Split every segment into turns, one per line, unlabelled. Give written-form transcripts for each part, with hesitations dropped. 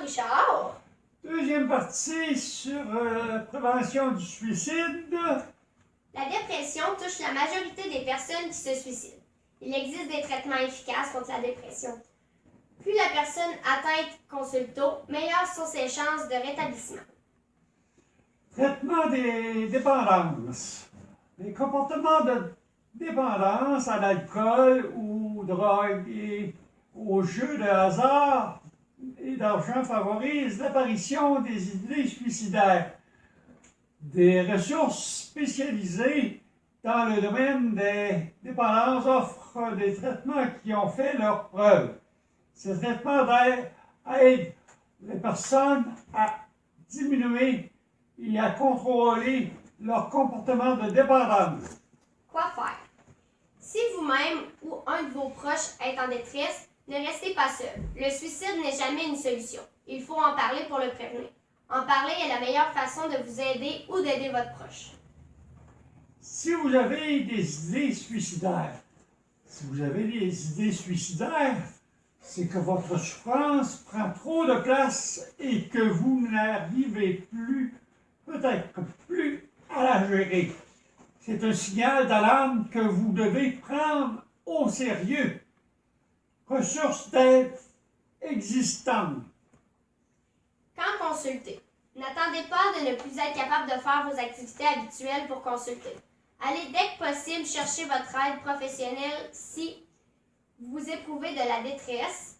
Richard.
Deuxième partie sur prévention du suicide.
La dépression touche la majorité des personnes qui se suicident. Il existe des traitements efficaces contre la dépression. Plus la personne atteinte consulte tôt, meilleures sont ses chances de rétablissement.
Traitement des dépendances. Les comportements de dépendance à l'alcool ou drogue et aux jeux de hasard et d'argent favorisent l'apparition des idées suicidaires. Des ressources spécialisées dans le domaine des dépendances offrent des traitements qui ont fait leurs preuves. Ces traitements aident les personnes à diminuer et à contrôler leur comportement de dépendance.
Quoi faire? Si vous-même ou un de vos proches est en détresse, ne restez pas seul. Le suicide n'est jamais une solution. Il faut en parler pour le prévenir. En parler est la meilleure façon de vous aider ou d'aider votre proche.
Si vous avez des idées suicidaires, c'est que votre souffrance prend trop de place et que vous n'arrivez peut-être plus à la gérer. C'est un signal d'alarme que vous devez prendre au sérieux. Ressources d'aide existantes.
Quand consulter? N'attendez pas de ne plus être capable de faire vos activités habituelles pour consulter. Allez dès que possible chercher votre aide professionnelle si vous éprouvez de la détresse.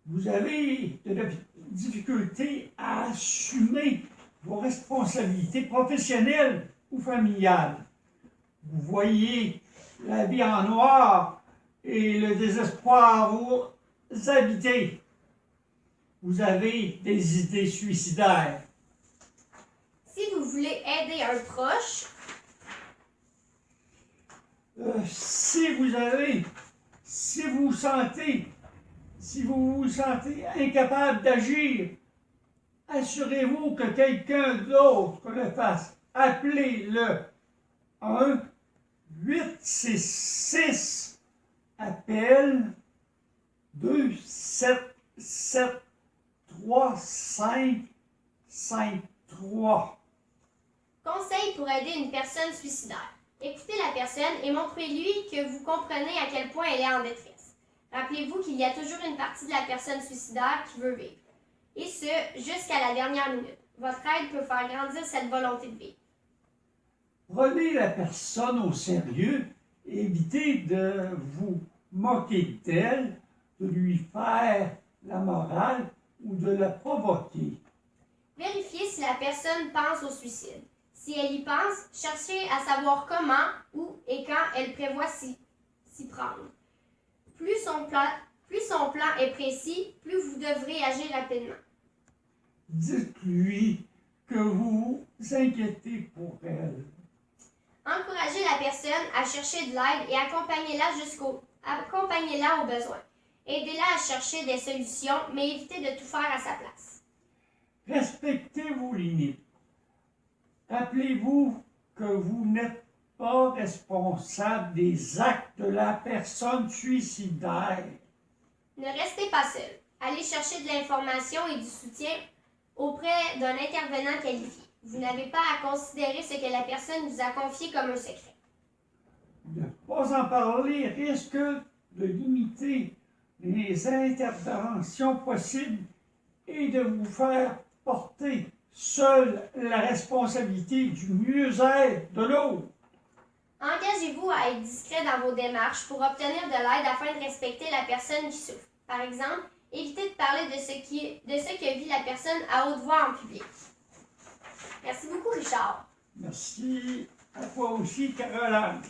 Vous avez de la difficulté à assumer vos responsabilités professionnelles ou familiales. Vous voyez la vie en noir et le désespoir vous habiter. Vous avez des idées suicidaires.
Si vous voulez aider un proche,
si vous vous sentez incapable d'agir, assurez-vous que quelqu'un d'autre le fasse. Appelez le 1-866 appel 277-3553.
conseil pour aider une personne suicidaire. Écoutez la personne et montrez-lui que vous comprenez à quel point elle est en détresse. Rappelez-vous qu'il y a toujours une partie de la personne suicidaire qui veut vivre. Et ce, jusqu'à la dernière minute. Votre aide peut faire grandir cette volonté de vivre.
Prenez la personne au sérieux et évitez de vous moquer d'elle, de lui faire la morale ou de la provoquer.
Vérifiez si la personne pense au suicide. Si elle y pense, cherchez à savoir comment, où et quand elle prévoit s'y prendre. Plus son plan est précis, plus vous devrez agir rapidement.
Dites-lui que vous vous inquiétez pour elle.
Encouragez la personne à chercher de l'aide et accompagnez-la au besoin. Aidez-la à chercher des solutions, mais évitez de tout faire à sa place.
Respectez vos limites. Rappelez-vous que vous n'êtes pas responsable des actes de la personne suicidaire.
Ne restez pas seul. Allez chercher de l'information et du soutien auprès d'un intervenant qualifié. Vous n'avez pas à considérer ce que la personne vous a confié comme un secret.
Ne pas en parler risque de limiter les interventions possibles et de vous faire porter seule la responsabilité du mieux-être de l'autre.
Engagez-vous à être discret dans vos démarches pour obtenir de l'aide afin de respecter la personne qui souffre. Par exemple, évitez de parler de ce que vit la personne à haute voix en public. Merci beaucoup, Richard.
Merci à toi aussi, Caroline.